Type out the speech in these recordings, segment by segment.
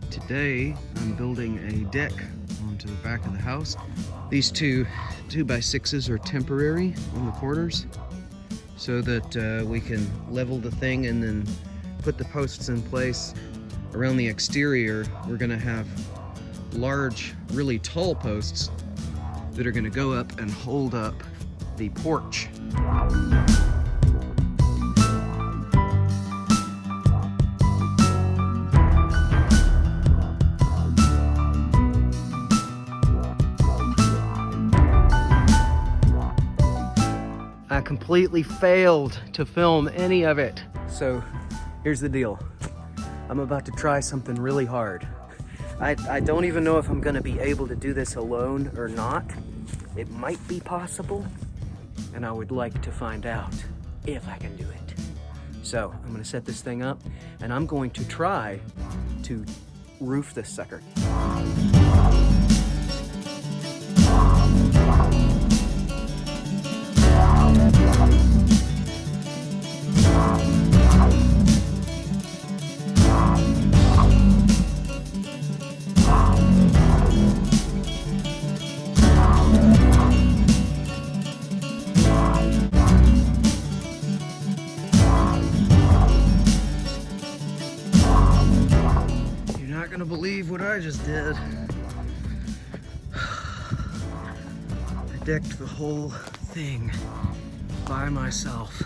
Today I'm building a deck onto the back of the house. These two 2x6s are temporary on the corners so that we can level the thing and then put the posts in place. Around the exterior, we're gonna have large, really tall posts that are gonna go up and hold up the porch. I completely failed to film any of it. So here's the deal. I'm about to try something really hard. I don't even know if I'm gonna be able to do this alone or not. It might be possible, and I would like to find out if I can do it. So I'm gonna set this thing up, and I'm going to try to roof this sucker. Not gonna believe what I just did. I decked the whole thing by myself.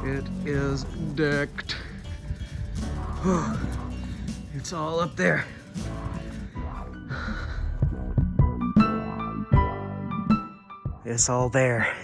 It is decked. It's all up there. It's all there.